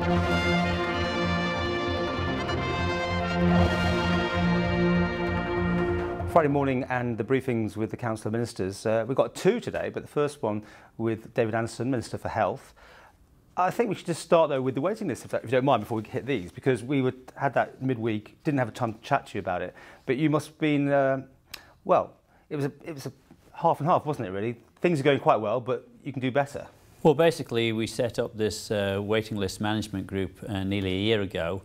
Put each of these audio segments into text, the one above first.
Friday morning and the briefings with the Council of Ministers. We've got two today, but the first one with David Anderson, Minister for Health. I think we should just start though with the waiting list, if you don't mind, before we hit these, because we had that midweek, didn't have a time to chat to you about it, but you must have been, well, it was a half and half, wasn't it really? Things are going quite well, but you can do better. Well, basically we set up this waiting list management group nearly a year ago,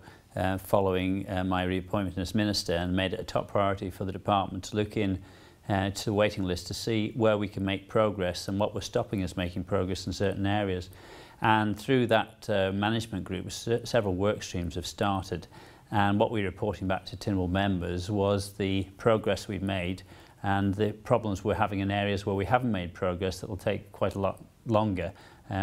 following my reappointment as Minister, and made it a top priority for the department to look in to the waiting list to see where we can make progress and what was stopping us making progress in certain areas. And through that management group, several work streams have started, and what we're reporting back to Tynwald members was the progress we've made and the problems we're having in areas where we haven't made progress that will take quite a lot longer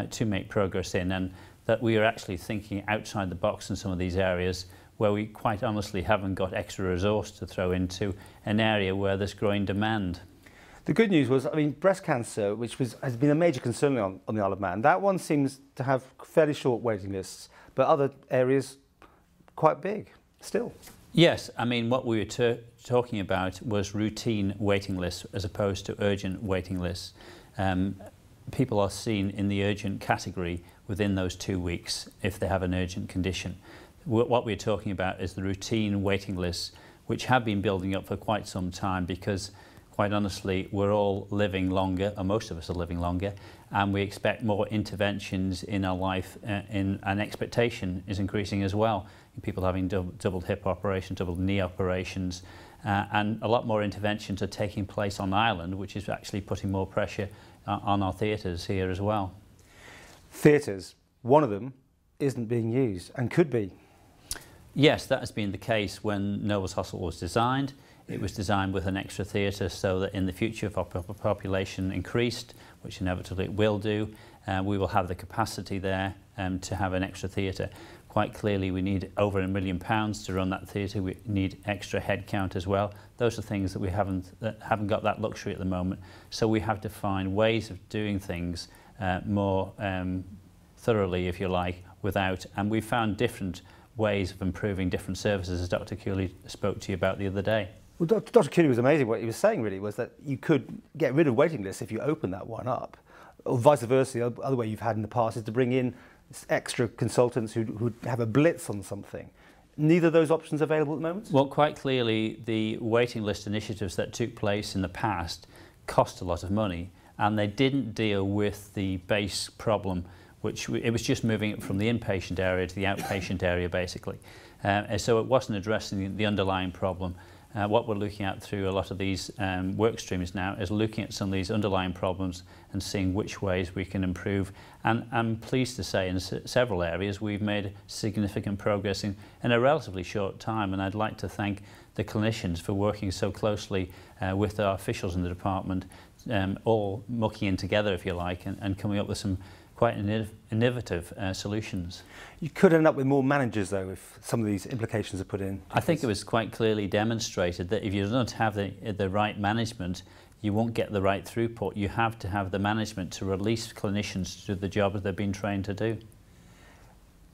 to make progress in, and that we are actually thinking outside the box in some of these areas where we quite honestly haven't got extra resource to throw into an area where there's growing demand. The good news was, I mean, breast cancer, which has been a major concern on the Isle of Man, that one seems to have fairly short waiting lists, but other areas quite big still. Yes, I mean, what we were talking about was routine waiting lists as opposed to urgent waiting lists. People are seen in the urgent category within those 2 weeks if they have an urgent condition. What we're talking about is the routine waiting lists, which have been building up for quite some time because, quite honestly, we're all living longer, or most of us are living longer, and we expect more interventions in our life, and expectation is increasing as well. People having double hip operations, double knee operations, and a lot more interventions are taking place on Ireland, which is actually putting more pressure on our theatres here as well. Theatres, one of them isn't being used and could be. Yes, that has been the case when Nobles Hospital was designed. It was designed with an extra theatre so that in the future, if our population increased, which inevitably it will do, we will have the capacity there to have an extra theatre. Quite clearly, we need over £1 million to run that theatre. We need extra headcount as well. Those are things that we haven't got that luxury at the moment. So we have to find ways of doing things more thoroughly, if you like, and we've found different ways of improving different services, as Dr. Cooley spoke to you about the other day. Well, Dr. Cooley was amazing. What he was saying really was that you could get rid of waiting lists if you open that one up, or vice versa. The other way you've had in the past is to bring in extra consultants who have a blitz on something. Neither of those options available at the moment? Well, quite clearly, the waiting list initiatives that took place in the past cost a lot of money, and they didn't deal with the base problem, which it was just moving it from the inpatient area to the outpatient area, basically. So it wasn't addressing the underlying problem. What we're looking at through a lot of these work streams now is looking at some of these underlying problems and seeing which ways we can improve. And I'm pleased to say in several areas we've made significant progress in a relatively short time, and I'd like to thank the clinicians for working so closely with our officials in the department, all mucking in together, if you like, and coming up with some quite innovative solutions. You could end up with more managers though if some of these implications are put in. I think it was quite clearly demonstrated that if you don't have the right management, you won't get the right throughput. You have to have the management to release clinicians to do the job that they've been trained to do.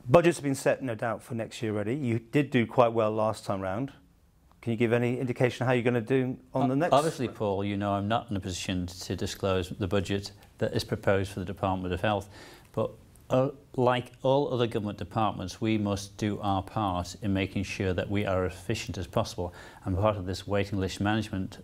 Budgets have been set, no doubt, for next year already. You did do quite well last time round. Can you give any indication how you're going to do on the next? Obviously, Paul, you know I'm not in a position to disclose the budget that is proposed for the Department of Health, but like all other government departments, we must do our part in making sure that we are as efficient as possible, and part of this waiting list management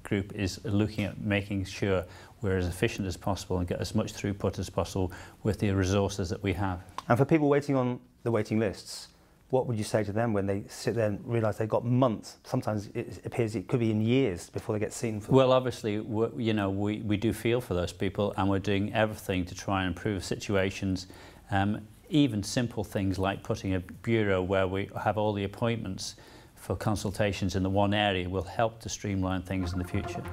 group is looking at making sure we're as efficient as possible and get as much throughput as possible with the resources that we have. And for people waiting on the waiting lists, what would you say to them when they sit there and realise they've got months? Sometimes it appears it could be in years before they get seen. Well, obviously, we do feel for those people, and we're doing everything to try and improve situations. Even simple things like putting a bureau where we have all the appointments for consultations in the one area will help to streamline things in the future.